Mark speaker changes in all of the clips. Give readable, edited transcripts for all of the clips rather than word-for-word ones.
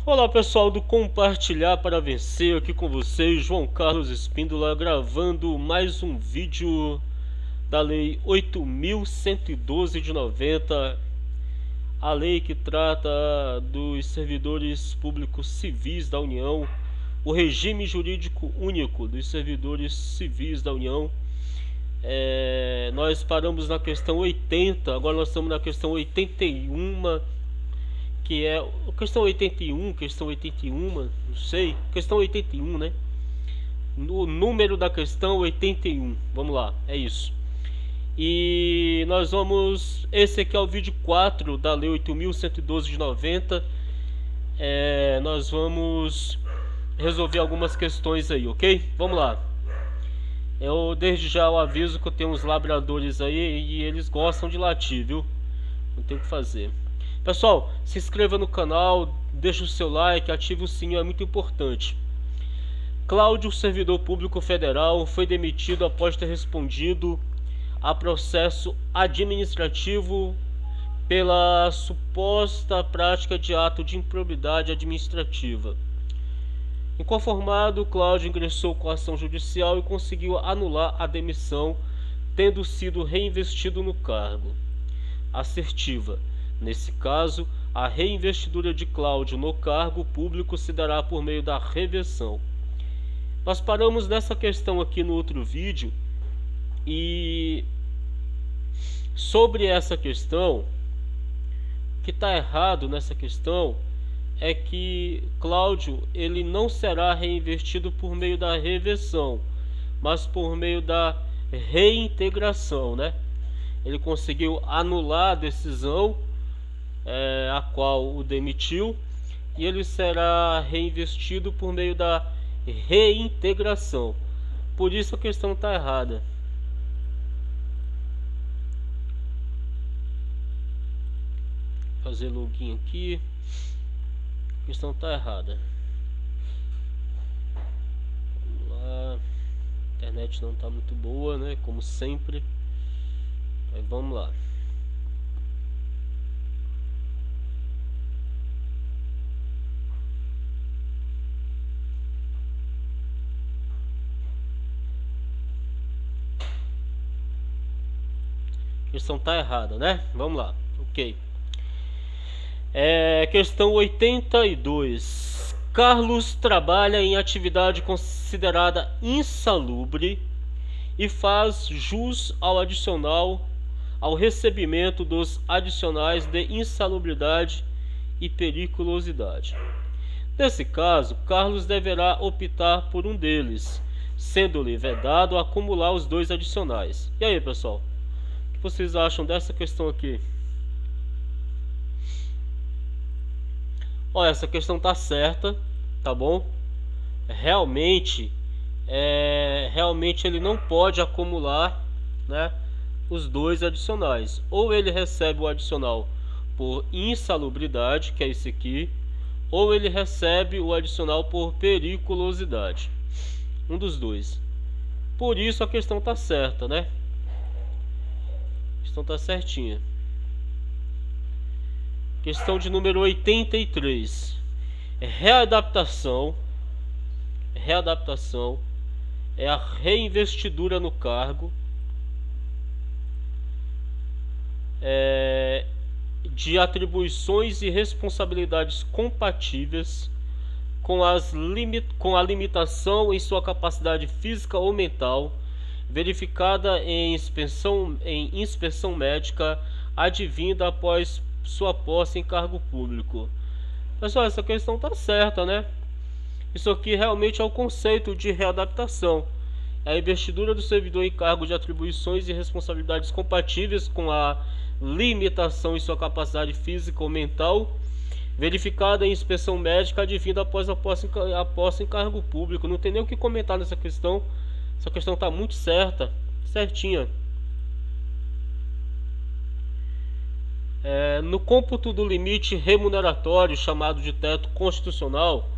Speaker 1: Olá pessoal do Compartilhar para Vencer, aqui com vocês, João Carlos Espíndola, gravando mais um vídeo da Lei 8.112 de 90, a lei que trata dos servidores públicos civis da União, o regime jurídico único dos servidores civis da União. Nós paramos na questão 80, agora nós estamos na questão 81, que é questão 81, não sei, questão 81, né? No número da questão 81, vamos lá, é isso. E nós vamos, esse aqui é o vídeo 4 da Lei 8.112 de 90. Nós vamos resolver algumas questões aí, ok? Vamos lá. Eu desde já eu aviso que eu tenho uns labradores aí e eles gostam de latir, viu? Não tem o que fazer. Pessoal, se inscreva no canal, deixa o seu like, ative o sininho, é muito importante. Cláudio, servidor público federal, foi demitido após ter respondido a processo administrativo pela suposta prática de ato de improbidade administrativa. Inconformado, Cláudio ingressou com a ação judicial e conseguiu anular a demissão, tendo sido reinvestido no cargo. Assertiva. Nesse caso, a reinvestidura de Cláudio no cargo público se dará por meio da reversão. Nós paramos nessa questão aqui no outro vídeo e sobre essa questão, o que está errado nessa questão é que Cláudio ele não será reinvestido por meio da reversão, mas por meio da reintegração, né? Ele conseguiu anular a decisão a qual o demitiu e ele será reinvestido por meio da reintegração. Por isso a questão está errada. Fazer login aqui. A questão está errada. Vamos lá. A internet não está muito boa, né? Como sempre. Mas vamos lá. A questão tá errada, né? Vamos lá. Ok. Questão 82. Carlos trabalha em atividade considerada insalubre e faz jus ao adicional ao recebimento dos adicionais de insalubridade e periculosidade. Nesse caso, Carlos deverá optar por um deles, sendo-lhe vedado acumular os dois adicionais. E aí, pessoal? O que vocês acham dessa questão aqui? Olha, essa questão tá certa, tá bom? Realmente ele não pode acumular, né, os dois adicionais. Ou ele recebe o adicional por insalubridade, que é esse aqui, ou ele recebe o adicional por periculosidade. Um dos dois. Por isso a questão tá certa, né? A questão tá certinha. Questão de número 83. Readaptação é a reinvestidura no cargo de atribuições e responsabilidades compatíveis com a limitação em sua capacidade física ou mental verificada em inspeção médica advinda após sua posse em cargo público. Pessoal, essa questão está certa, né? Isso aqui realmente é o conceito de readaptação. É a investidura do servidor em cargo de atribuições e responsabilidades compatíveis com a limitação em sua capacidade física ou mental verificada em inspeção médica advinda após a posse em cargo público. Não tem nem o que comentar nessa questão. Essa questão está muito certa, certinha. No cômputo do limite remuneratório chamado de teto constitucional,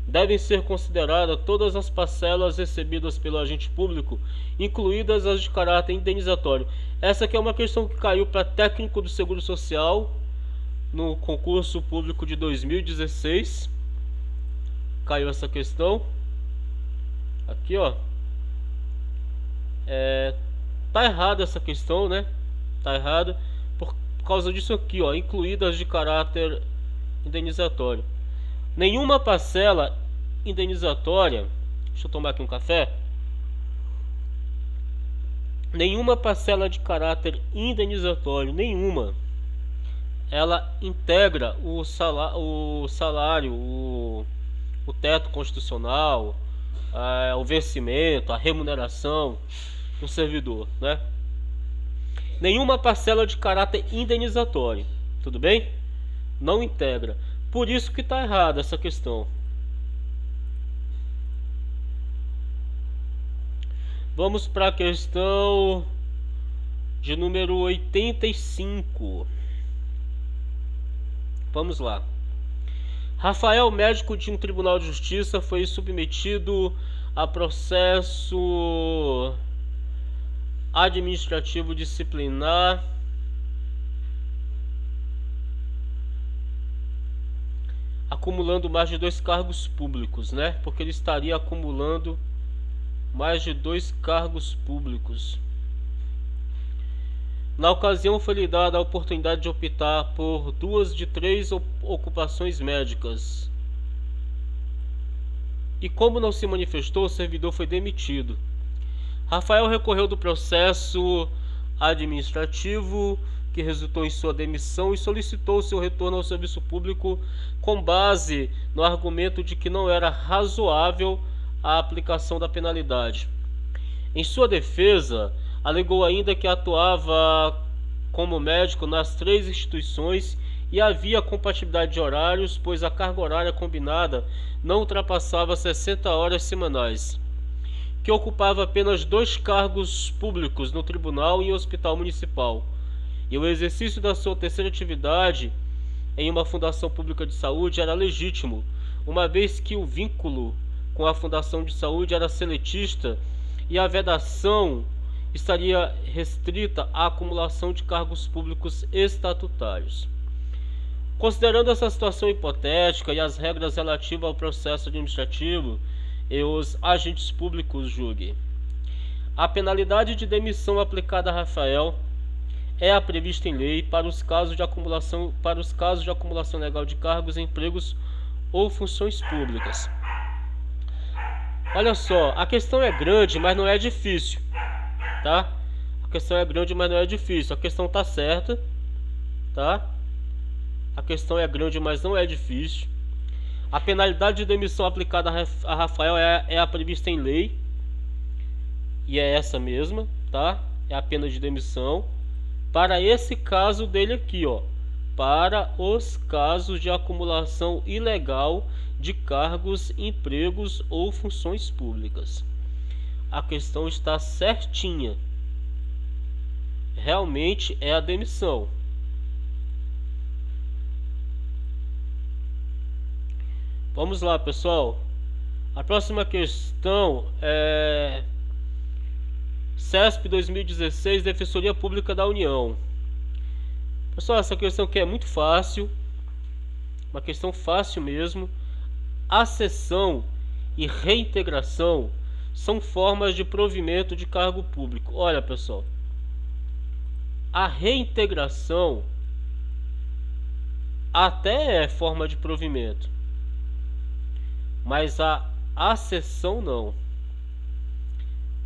Speaker 1: devem ser consideradas todas as parcelas recebidas pelo agente público, incluídas as de caráter indenizatório. Essa aqui é uma questão que caiu para técnico do Seguro Social no concurso público de 2016, caiu essa questão. Aqui, ó. Tá errada essa questão, né? Tá errada por causa disso aqui, ó. Incluídas de caráter indenizatório. Nenhuma parcela indenizatória. Deixa eu tomar aqui um café. Nenhuma parcela de caráter indenizatório, nenhuma, ela integra o salário, o teto constitucional, o vencimento, a remuneração do servidor, né? Nenhuma parcela de caráter indenizatório, tudo bem? Não integra. Por isso que está errada essa questão. Vamos para a questão de número 85. Vamos lá. Rafael, médico de um tribunal de justiça, foi submetido a processo administrativo disciplinar acumulando mais de 2 cargos públicos, né? Porque ele estaria acumulando mais de 2 cargos públicos. Na ocasião foi lhe dada a oportunidade de optar por 2 de 3 ocupações médicas. E como não se manifestou, o servidor foi demitido. Rafael recorreu do processo administrativo que resultou em sua demissão e solicitou seu retorno ao serviço público com base no argumento de que não era razoável a aplicação da penalidade. Em sua defesa, alegou ainda que atuava como médico nas 3 instituições e havia compatibilidade de horários, pois a carga horária combinada não ultrapassava 60 horas semanais, que ocupava apenas 2 cargos públicos no tribunal e hospital municipal, e o exercício da sua terceira atividade em uma fundação pública de saúde era legítimo, uma vez que o vínculo com a fundação de saúde era seletista e a vedação estaria restrita à acumulação de cargos públicos estatutários. Considerando essa situação hipotética e as regras relativas ao processo administrativo e os agentes públicos julguem, a penalidade de demissão aplicada a Rafael é a prevista em lei para os casos de acumulação legal de cargos, empregos ou funções públicas. Olha só, a questão é grande, mas não é difícil, tá? A questão é grande, mas não é difícil. A questão tá certa, tá? A questão é grande, mas não é difícil. A penalidade de demissão aplicada a Rafael é a prevista em lei. E é essa mesma, tá? É a pena de demissão. Para esse caso dele aqui, ó. Para os casos de acumulação ilegal de cargos, empregos ou funções públicas. A questão está certinha. Realmente é a demissão. Vamos lá, pessoal. A próxima questão é CESP 2016, Defensoria Pública da União. Pessoal, essa questão aqui é muito fácil. Uma questão fácil mesmo. Acessão e reintegração são formas de provimento de cargo público. Olha, pessoal, a reintegração até é forma de provimento, mas a acessão não.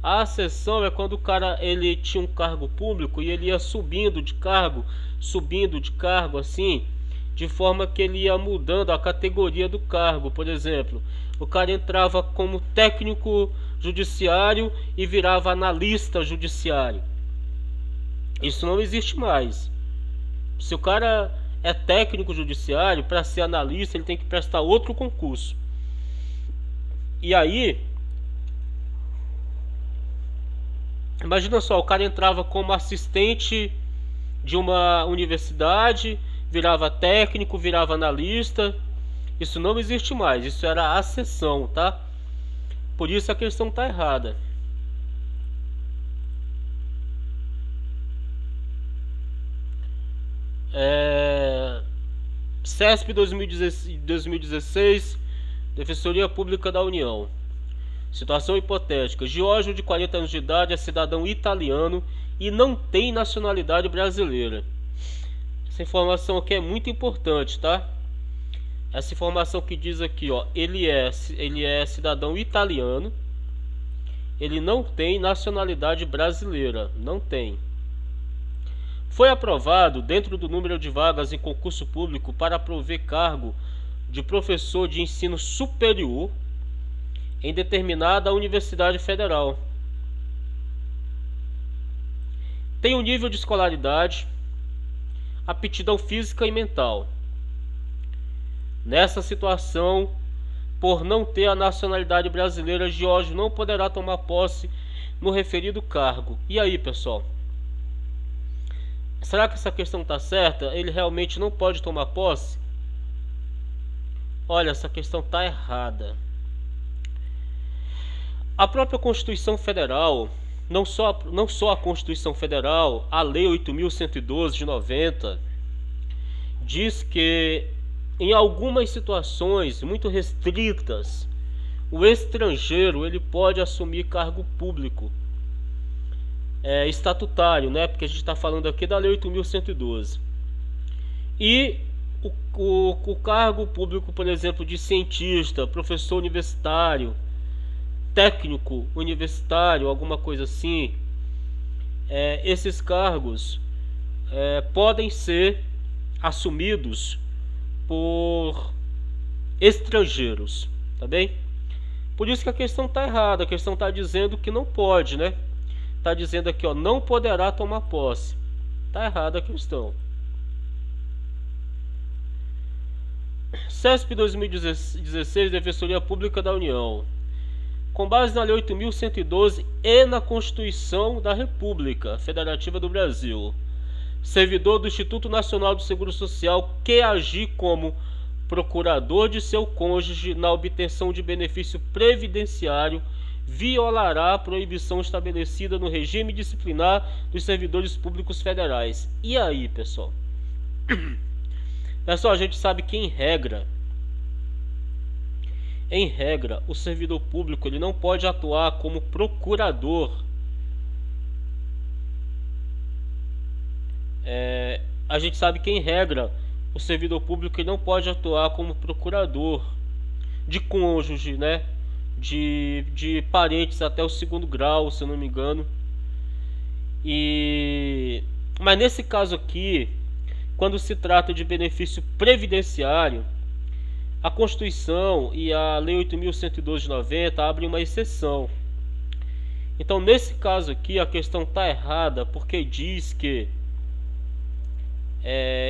Speaker 1: A acessão é quando o cara ele tinha um cargo público e ele ia subindo de cargo assim, de forma que ele ia mudando a categoria do cargo. Por exemplo, o cara entrava como técnico judiciário e virava analista judiciário. Isso não existe mais. Se o cara é técnico judiciário, para ser analista ele tem que prestar outro concurso. E aí, imagina só, o cara entrava como assistente de uma universidade, virava técnico, virava analista. Isso não existe mais, isso era acessão, tá? Por isso a questão tá errada. CESP 2016, Defensoria Pública da União. Situação hipotética. Giorgio, de 40 anos de idade, é cidadão italiano e não tem nacionalidade brasileira. Essa informação aqui é muito importante, tá? Essa informação que diz aqui, ó, ele é cidadão italiano, ele não tem nacionalidade brasileira, não tem. Foi aprovado dentro do número de vagas em concurso público para prover cargo de professor de ensino superior em determinada universidade federal. Tem o nível de escolaridade, aptidão física e mental. Nessa situação, por não ter a nacionalidade brasileira, Giorgio não poderá tomar posse no referido cargo. E aí, pessoal? Será que essa questão está certa? Ele realmente não pode tomar posse? Olha, essa questão está errada. A própria Constituição Federal, não só a Constituição Federal, a Lei 8.112 de 90, diz que em algumas situações muito restritas, o estrangeiro ele pode assumir cargo público estatutário, né? Porque a gente está falando aqui da Lei 8.112. E o cargo público, por exemplo, de cientista, professor universitário, técnico universitário, alguma coisa assim, esses cargos podem ser assumidos por estrangeiros, tá bem? Por isso que a questão está errada, a questão está dizendo que não pode, né? Está dizendo aqui, ó, não poderá tomar posse. Está errada a questão. CESP 2016, Defensoria Pública da União. Com base na Lei 8.112 e na Constituição da República Federativa do Brasil, servidor do Instituto Nacional do Seguro Social que agir como procurador de seu cônjuge na obtenção de benefício previdenciário violará a proibição estabelecida no regime disciplinar dos servidores públicos federais. E aí, pessoal? Pessoal, a gente sabe que em regra, o servidor público ele não pode atuar como procurador. A gente sabe que em regra, o servidor público ele não pode atuar como procurador de cônjuge, né? De parentes até o 2º grau, se eu não me engano. Mas nesse caso aqui, quando se trata de benefício previdenciário, a Constituição e a Lei 8.112 de 90 abrem uma exceção. Então, nesse caso aqui, a questão está errada, porque diz que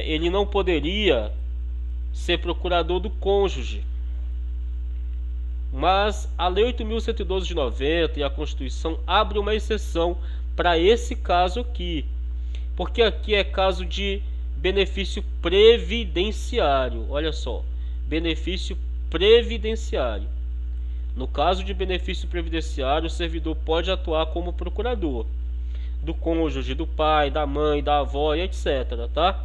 Speaker 1: ele não poderia ser procurador do cônjuge. Mas a Lei 8.112 de 90 e a Constituição abrem uma exceção para esse caso aqui. Porque aqui é caso de benefício previdenciário. Olha só, benefício previdenciário. No caso de benefício previdenciário, o servidor pode atuar como procurador do cônjuge, do pai, da mãe, da avó e etc, tá?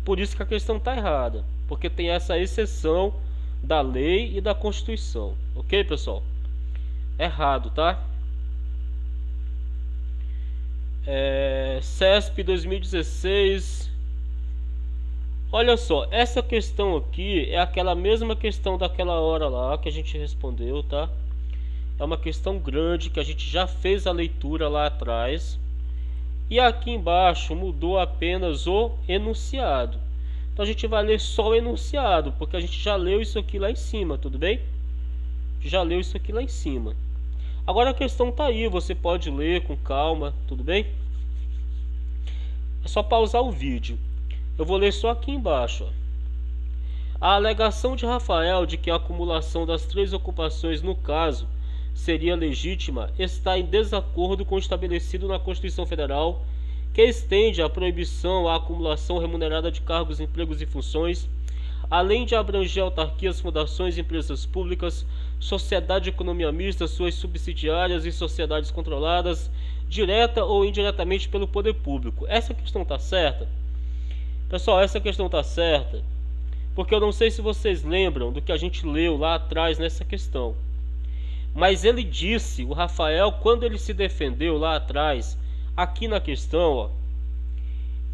Speaker 1: Por isso que a questão está errada, porque tem essa exceção da lei e da Constituição, ok, pessoal? Errado, tá? CESP 2016. Olha só, essa questão aqui é aquela mesma questão daquela hora lá que a gente respondeu, tá? É uma questão grande que a gente já fez a leitura lá atrás. E aqui embaixo mudou apenas o enunciado. Então a gente vai ler só o enunciado, porque a gente já leu isso aqui lá em cima, tudo bem? Já leu isso aqui lá em cima. Agora a questão tá aí, você pode ler com calma, tudo bem? É só pausar o vídeo. Eu vou ler só aqui embaixo, ó. A alegação de Rafael de que a acumulação das 3 ocupações no caso seria legítima está em desacordo com o estabelecido na Constituição Federal, que estende a proibição à acumulação remunerada de cargos, empregos e funções, além de abranger autarquias, fundações, empresas públicas, sociedade de economia mista, suas subsidiárias e sociedades controladas, direta ou indiretamente pelo poder público. Essa questão está certa? Pessoal, essa questão está certa Porque eu não sei se vocês lembram do que a gente leu lá atrás nessa questão. Mas ele disse, o Rafael, quando ele se defendeu lá atrás, aqui na questão, ó,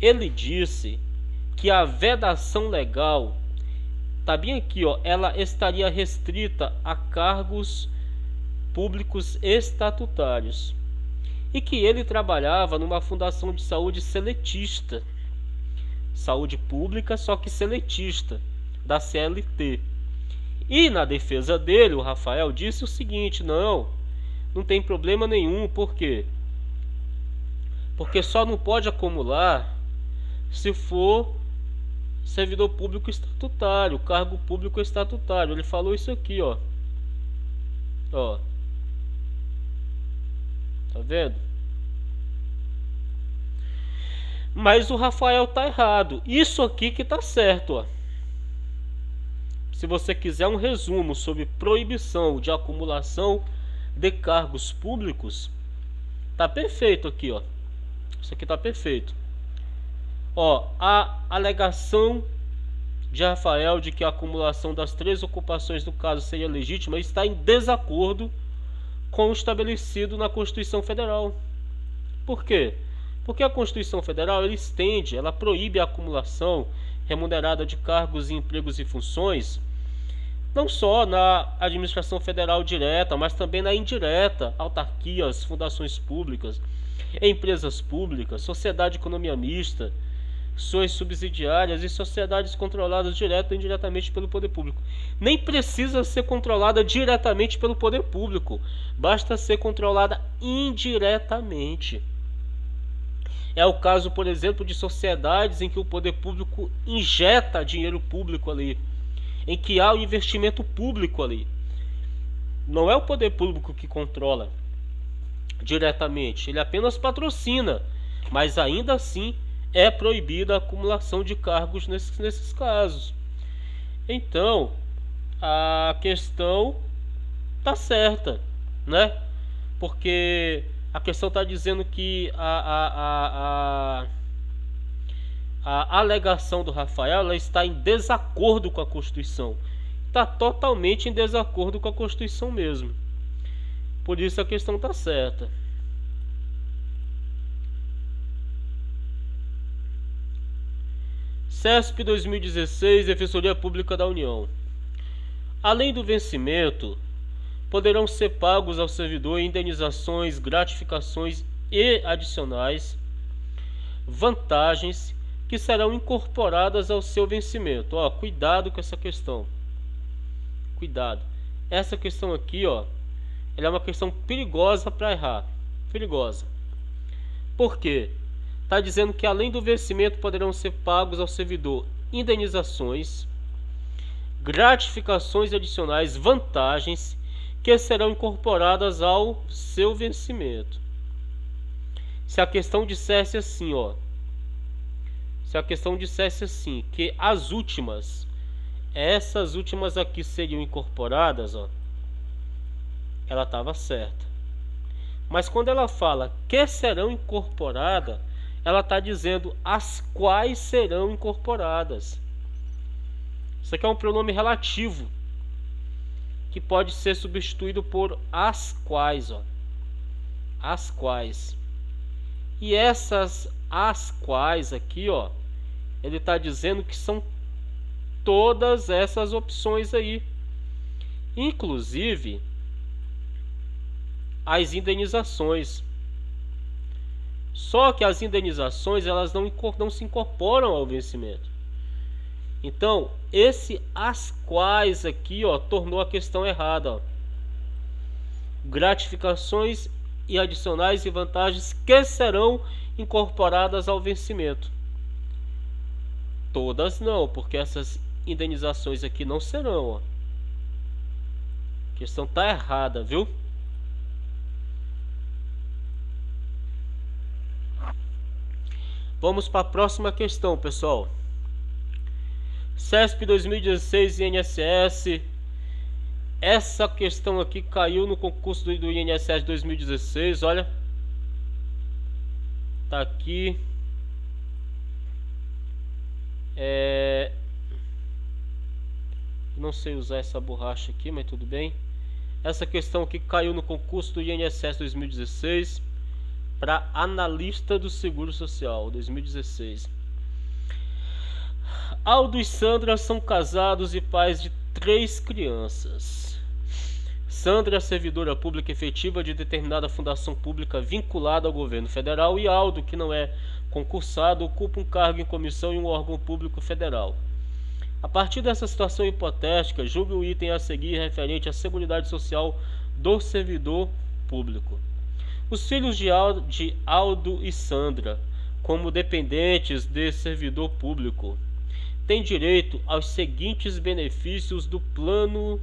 Speaker 1: ele disse que a vedação legal, tá bem aqui, ó, ela estaria restrita a cargos públicos estatutários. E que ele trabalhava numa fundação de saúde seletista. Saúde pública, só que seletista, da CLT. E na defesa dele, o Rafael disse o seguinte: não tem problema nenhum. Por quê? Porque só não pode acumular se for servidor público estatutário, cargo público estatutário. Ele falou isso aqui, ó. Ó. Tá vendo? Mas o Rafael tá errado. Isso aqui que tá certo, ó. Se você quiser um resumo sobre proibição de acumulação de cargos públicos, tá perfeito aqui, ó. Isso aqui tá perfeito. Ó, a alegação de Rafael de que a acumulação das 3 ocupações no caso seria legítima está em desacordo com o estabelecido na Constituição Federal. Por quê? Porque a Constituição Federal ela proíbe a acumulação remunerada de cargos, empregos e funções, não só na administração federal direta, mas também na indireta, autarquias, fundações públicas, empresas públicas, sociedade de economia mista, suas subsidiárias e sociedades controladas direta ou indiretamente pelo poder público. Nem precisa ser controlada diretamente pelo poder público, basta ser controlada indiretamente. É o caso, por exemplo, de sociedades em que o poder público injeta dinheiro público ali, em que há o investimento público ali. Não é o poder público que controla diretamente, ele apenas patrocina, mas ainda assim é proibida a acumulação de cargos nesses casos. Então, a questão tá certa, né? Porque a questão está dizendo que a alegação do Rafael ela está em desacordo com a Constituição. Está totalmente em desacordo com a Constituição mesmo. Por isso a questão está certa. CESP 2016, Defensoria Pública da União. Além do vencimento, poderão ser pagos ao servidor indenizações, gratificações e adicionais vantagens que serão incorporadas ao seu vencimento. Ó, cuidado com essa questão. Cuidado. Essa questão aqui, ó, ela é uma questão perigosa para errar. Perigosa. Por quê? Está dizendo que além do vencimento poderão ser pagos ao servidor indenizações, gratificações adicionais, vantagens que serão incorporadas ao seu vencimento. Se a questão dissesse assim, ó, se a questão dissesse assim, que as últimas, essas últimas aqui seriam incorporadas, ó, ela estava certa. Mas quando ela fala que serão incorporadas, ela está dizendo as quais serão incorporadas. Isso aqui é um pronome relativo que pode ser substituído por as quais, ó. As quais. E essas as quais aqui, ó, ele está dizendo que são todas essas opções aí, inclusive as indenizações. Só que as indenizações elas não se incorporam ao vencimento. Então, esse as quais aqui, ó, tornou a questão errada, ó. Gratificações e adicionais e vantagens que serão incorporadas ao vencimento. Todas não, porque essas indenizações aqui não serão, ó. A questão tá errada, viu? Vamos para a próxima questão, pessoal. CESP 2016 e INSS. Essa questão aqui caiu no concurso do INSS 2016, olha. Tá aqui. Não sei usar essa borracha aqui, mas tudo bem. Essa questão que caiu no concurso do INSS 2016 para analista do Seguro Social 2016. Aldo e Sandra são casados e pais de 3 crianças. Sandra é servidora pública efetiva de determinada fundação pública vinculada ao governo federal e Aldo, que não é concursado, ocupa um cargo em comissão em um órgão público federal. A partir dessa situação hipotética, julgue o item a seguir referente à Seguridade Social do servidor público. Os filhos de Aldo e Sandra, como dependentes de servidor público, têm direito aos seguintes benefícios do plano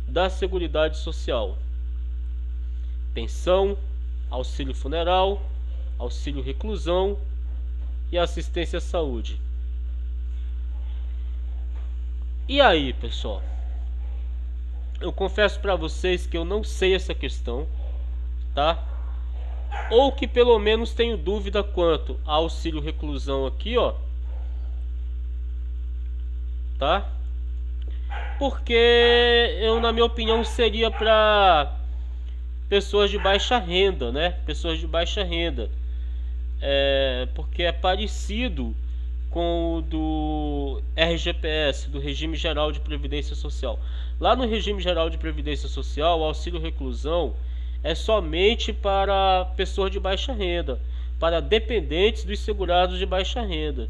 Speaker 1: da Seguridade Social: pensão, auxílio funeral, auxílio reclusão e assistência à saúde. E aí, pessoal? Eu confesso para vocês que eu não sei essa questão, tá? Ou que pelo menos tenho dúvida quanto ao auxílio reclusão aqui, ó. Tá? Porque eu, na minha opinião, seria para pessoas de baixa renda, né? Pessoas de baixa renda. Porque é parecido com o do RGPS, do Regime Geral de Previdência Social. Lá no Regime Geral de Previdência Social, o auxílio reclusão é somente para pessoas de baixa renda, para dependentes dos segurados de baixa renda.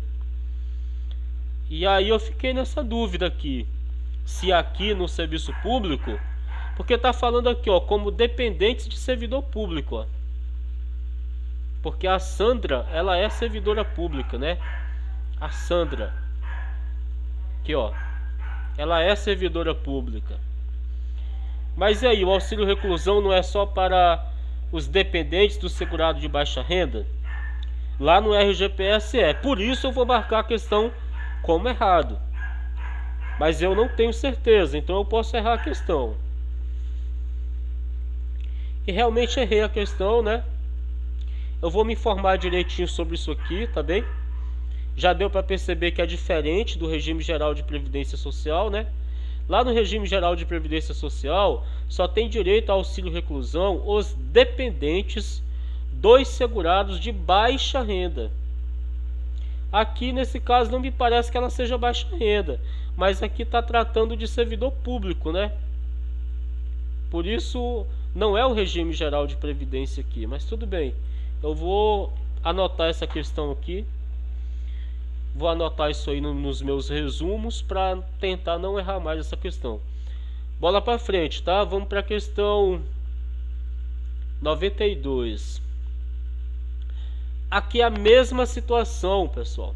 Speaker 1: E aí eu fiquei nessa dúvida aqui, se aqui no serviço público, porque está falando aqui, ó, como dependentes de servidor público, ó. Porque a Sandra, ela é servidora pública, né? A Sandra, aqui, ó, ela é servidora pública. Mas e aí, o auxílio reclusão não é só para os dependentes do segurado de baixa renda? Lá no RGPS é. Por isso eu vou marcar a questão como errado. Mas eu não tenho certeza, então eu posso errar a questão. E realmente errei a questão, né? Eu vou me informar direitinho sobre isso aqui, tá bem? Já deu para perceber que é diferente do Regime Geral de Previdência Social, né? Lá no Regime Geral de Previdência Social, só tem direito ao auxílio reclusão os dependentes dos segurados de baixa renda. Aqui, nesse caso, não me parece que ela seja baixa renda, mas aqui está tratando de servidor público, né? Por isso, não é o Regime Geral de Previdência aqui, mas tudo bem. Eu vou anotar essa questão aqui. Vou anotar isso aí nos meus resumos para tentar não errar mais essa questão. Bola para frente, tá? Vamos para a questão 92. Aqui é a mesma situação, pessoal,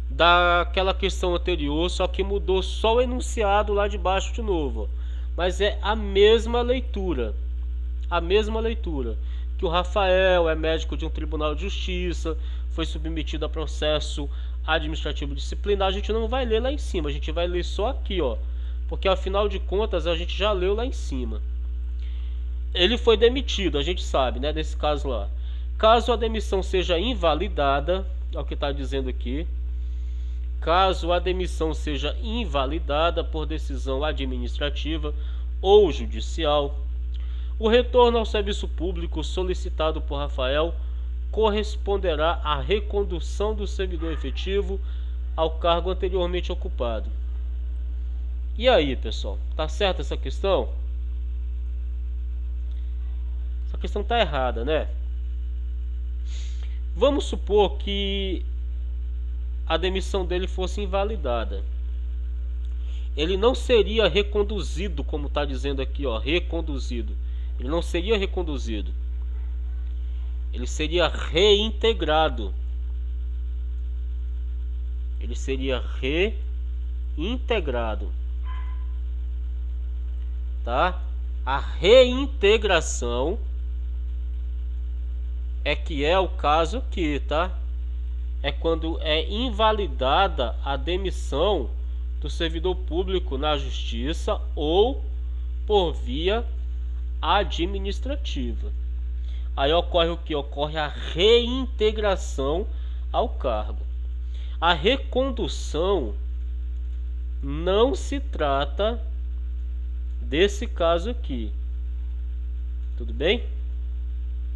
Speaker 1: daquela questão anterior, só que mudou só o enunciado lá de baixo de novo. Mas é a mesma leitura. A mesma leitura. Que o Rafael é médico de um tribunal de justiça, foi submetido a processo administrativo disciplinar. A gente não vai ler lá em cima, a gente vai ler só aqui, ó, porque afinal de contas a gente já leu lá em cima. Ele foi demitido, a gente sabe, né, desse caso lá. Caso a demissão seja invalidada, é o que está dizendo aqui. Caso a demissão seja invalidada por decisão administrativa ou judicial, o retorno ao serviço público solicitado por Rafael corresponderá à recondução do servidor efetivo ao cargo anteriormente ocupado. E aí, pessoal, tá certa essa questão? Essa questão tá errada, né? Vamos supor que a demissão dele fosse invalidada. Ele não seria reconduzido, como está dizendo aqui, ó, reconduzido. Ele não seria reconduzido. Ele seria reintegrado. Ele seria reintegrado. Tá? A reintegração é que é o caso aqui, tá? É quando é invalidada a demissão do servidor público na justiça ou por via administrativa. Aí ocorre o que? Ocorre a reintegração ao cargo. A recondução Não se trata desse caso aqui. Tudo bem?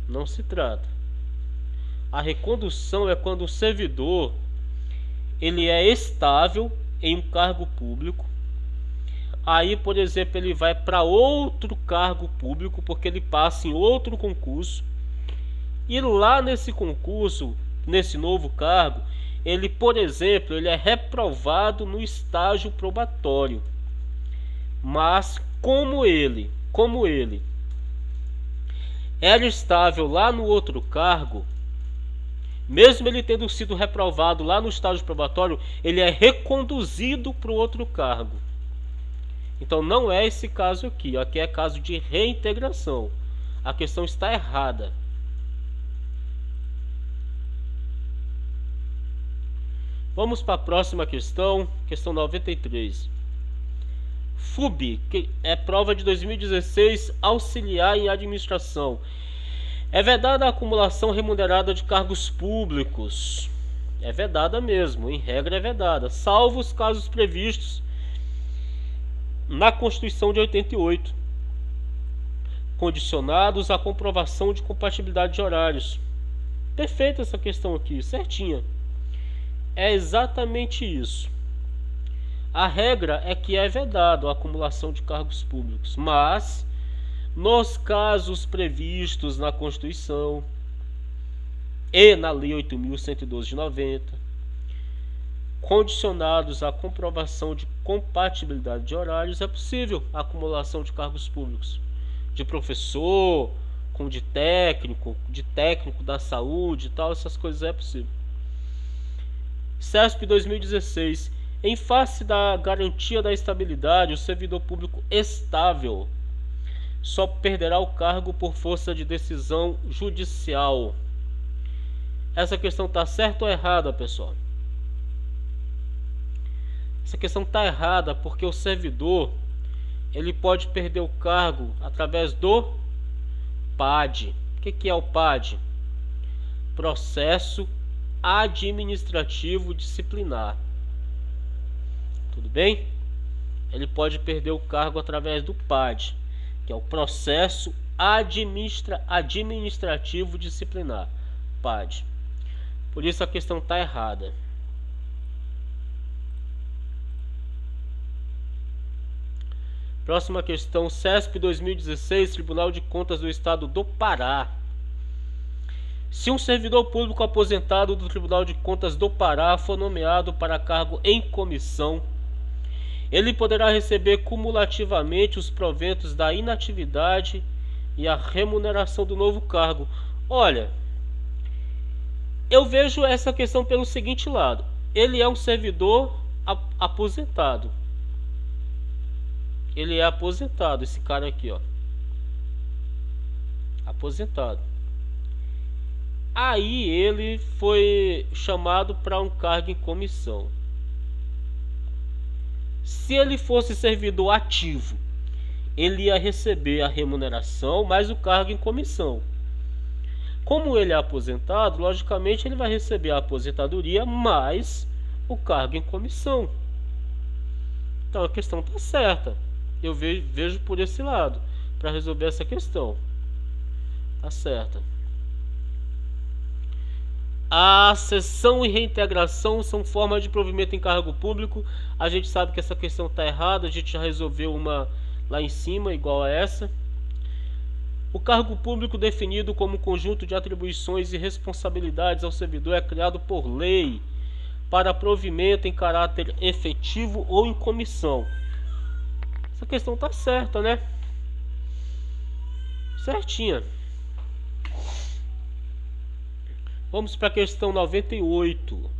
Speaker 1: Não se trata. A recondução é quando o servidor ele é estável em um cargo público. Aí, por exemplo, ele vai para outro cargo público porque ele passa em outro concurso. E lá nesse concurso, nesse novo cargo, ele, por exemplo, ele é reprovado no estágio probatório. Mas como ele era estável lá no outro cargo, mesmo ele tendo sido reprovado lá no estágio probatório, ele é reconduzido para o outro cargo. Então não é esse caso aqui. Aqui é caso de reintegração. A questão está errada. Vamos para a próxima questão, questão 93. FUB, que é prova de 2016, auxiliar em administração. É vedada a acumulação remunerada de cargos públicos. É vedada mesmo, em regra é vedada, salvo os casos previstos na Constituição de 88, condicionados à comprovação de compatibilidade de horários. Perfeita essa questão aqui, certinha. É exatamente isso. A regra é que é vedado a acumulação de cargos públicos, mas nos casos previstos na Constituição e na Lei 8.112 de 90, condicionados à comprovação de compatibilidade de horários, é possível a acumulação de cargos públicos, de professor, como de técnico da saúde e tal, essas coisas é possível. CESP 2016. Em face da garantia da estabilidade, o servidor público estável só perderá o cargo por força de decisão judicial. Essa questão está certa ou errada, pessoal? Essa questão está errada porque o servidor ele pode perder o cargo através do PAD. O que é o PAD? Processo Administrativo Disciplinar. Tudo bem? Ele pode perder o cargo através do PAD, que é o Processo Administrativo Disciplinar. PAD. Por isso a questão está errada. Próxima questão, CESP 2016, Tribunal de Contas do Estado do Pará. Se um servidor público aposentado do Tribunal de Contas do Pará for nomeado para cargo em comissão, ele poderá receber cumulativamente os proventos da inatividade e a remuneração do novo cargo. Olha, eu vejo essa questão pelo seguinte lado. Ele é um servidor aposentado. Ele é aposentado, esse cara aqui, ó. Aposentado. Aí ele foi chamado para um cargo em comissão. Se ele fosse servidor ativo, ele ia receber a remuneração mais o cargo em comissão. Como ele é aposentado, logicamente ele vai receber a aposentadoria mais o cargo em comissão. Então a questão está certa. Eu vejo por esse lado para resolver essa questão. Tá certa. A cessão e reintegração são formas de provimento em cargo público. A gente sabe que essa questão está errada. A gente já resolveu uma lá em cima, igual a essa. O cargo público definido como conjunto de atribuições e responsabilidades ao servidor é criado por lei para provimento em caráter efetivo ou em comissão. Essa questão está certa, né? Certinha. Vamos para a questão 98.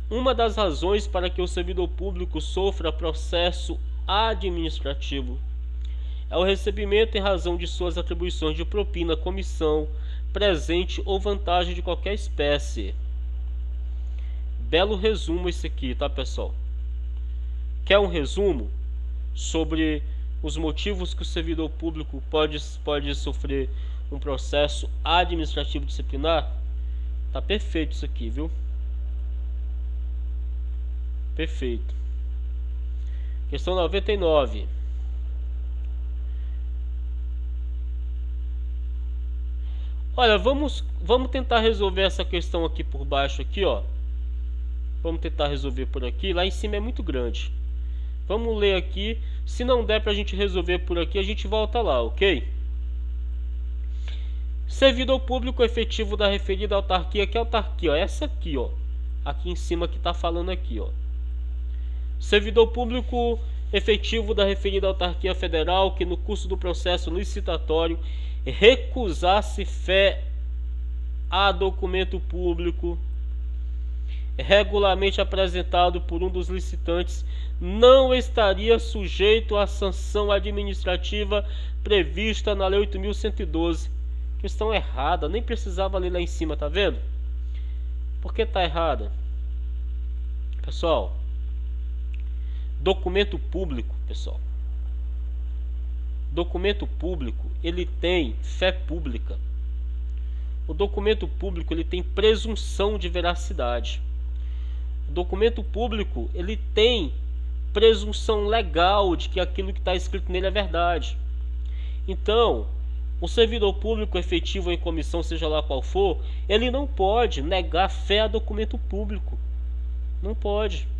Speaker 1: Uma das razões para que o servidor público sofra processo administrativo é o recebimento em razão de suas atribuições de propina, comissão, presente ou vantagem de qualquer espécie. Belo resumo esse aqui, tá, pessoal? Quer um resumo sobre os motivos que o servidor público pode sofrer um processo administrativo disciplinar? Tá perfeito isso aqui, viu? Perfeito. Questão 99. Olha, vamos tentar resolver essa questão aqui por baixo aqui, ó. Vamos tentar resolver por aqui. Lá em cima é muito grande. Vamos ler aqui. Se não der pra gente resolver por aqui, a gente volta lá, ok? Servidor público efetivo da referida autarquia. Que autarquia? Ó, essa aqui, ó. Aqui em cima que tá falando aqui, ó. Servidor público efetivo da referida autarquia federal que no curso do processo licitatório recusar-se fé a documento público regularmente apresentado por um dos licitantes não estaria sujeito à sanção administrativa prevista na Lei 8.112. Questão errada, nem precisava ler lá em cima, tá vendo? Por que tá errada? Pessoal, documento público, pessoal. Documento público, ele tem fé pública. O documento público, ele tem presunção de veracidade. O documento público, ele tem presunção legal de que aquilo que está escrito nele é verdade. Então, o servidor público efetivo em comissão, seja lá qual for, ele não pode negar fé a documento público. Não pode.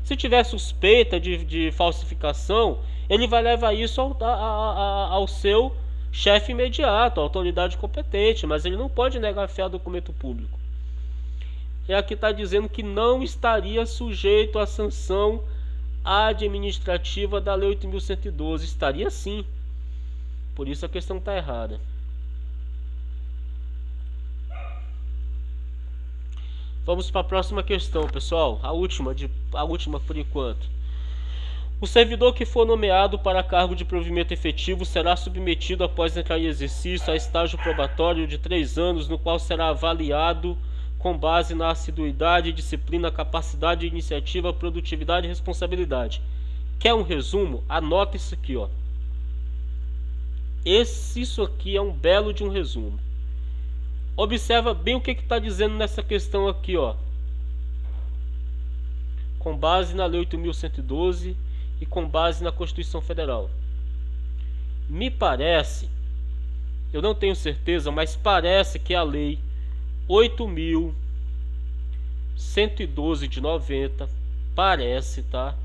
Speaker 1: Se tiver suspeita de falsificação, ele vai levar isso ao seu chefe imediato, à autoridade competente, mas ele não pode negar fé a documento público. E aqui está dizendo que não estaria sujeito à sanção administrativa da Lei 8.112. Estaria sim. Por isso a questão está errada. Vamos para a próxima questão, pessoal. A última por enquanto. O servidor que for nomeado para cargo de provimento efetivo será submetido, após entrar em exercício, a estágio probatório de 3 anos, no qual será avaliado com base na assiduidade, disciplina, capacidade, iniciativa, produtividade e responsabilidade. Quer um resumo? Anota isso aqui, ó. Isso aqui é um belo de um resumo. Observa bem o que está dizendo nessa questão aqui, ó. Com base na Lei 8.112 e com base na Constituição Federal. Me parece, eu não tenho certeza, mas parece que a Lei 8.112 de 90, parece, tá?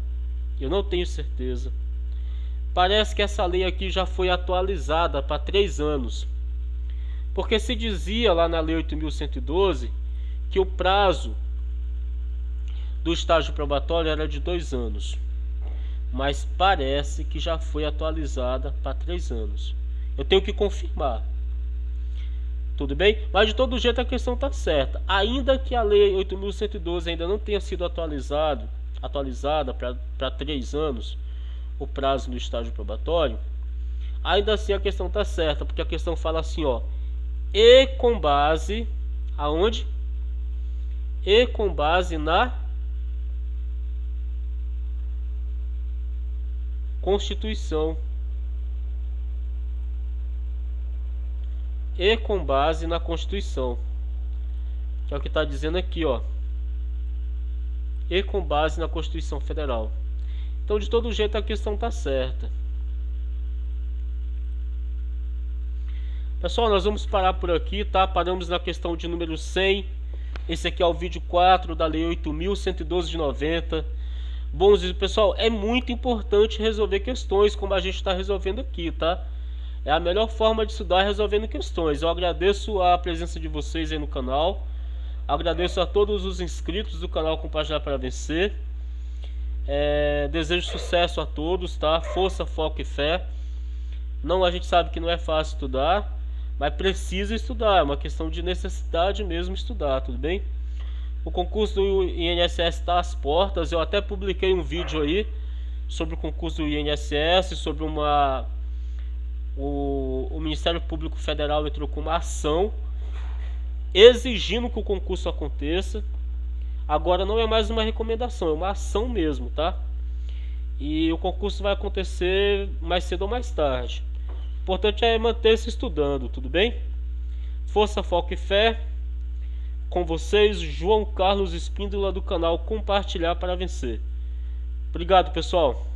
Speaker 1: Eu não tenho certeza. Parece que essa lei aqui já foi atualizada para 3 anos. Porque se dizia lá na Lei 8.112 que o prazo do estágio probatório era de 2 anos. Mas parece que já foi atualizada para 3 anos. Eu tenho que confirmar. Tudo bem? Mas de todo jeito a questão está certa. Ainda que a Lei 8.112 ainda não tenha sido atualizada para 3 anos, o prazo do estágio probatório, ainda assim a questão está certa, porque a questão fala assim, ó, e com base aonde? E com base na Constituição. E com base na Constituição. Que é o que está dizendo aqui, ó. E com base na Constituição Federal. Então, de todo jeito, a questão está certa. Pessoal, nós vamos parar por aqui, tá? Paramos na questão de número 100. Esse aqui é o vídeo 4 da Lei 8.112 de 90. Bom, pessoal, é muito importante resolver questões como a gente está resolvendo aqui, tá? É a melhor forma de estudar resolvendo questões. Eu agradeço a presença de vocês aí no canal. Agradeço a todos os inscritos do canal Compartilhar para Vencer. Desejo sucesso a todos, tá? Força, foco e fé. Não, a gente sabe que não é fácil estudar, mas precisa estudar. É uma questão de necessidade mesmo estudar, tudo bem? O concurso do INSS está às portas. Eu até publiquei um vídeo aí sobre o concurso do INSS, sobre o Ministério Público Federal entrou com uma ação exigindo que o concurso aconteça. Agora não é mais uma recomendação, é uma ação mesmo, tá? E o concurso vai acontecer mais cedo ou mais tarde. O importante é manter-se estudando, tudo bem? Força, foco e fé. Com vocês, João Carlos Espíndola, do canal Compartilhar para Vencer. Obrigado, pessoal.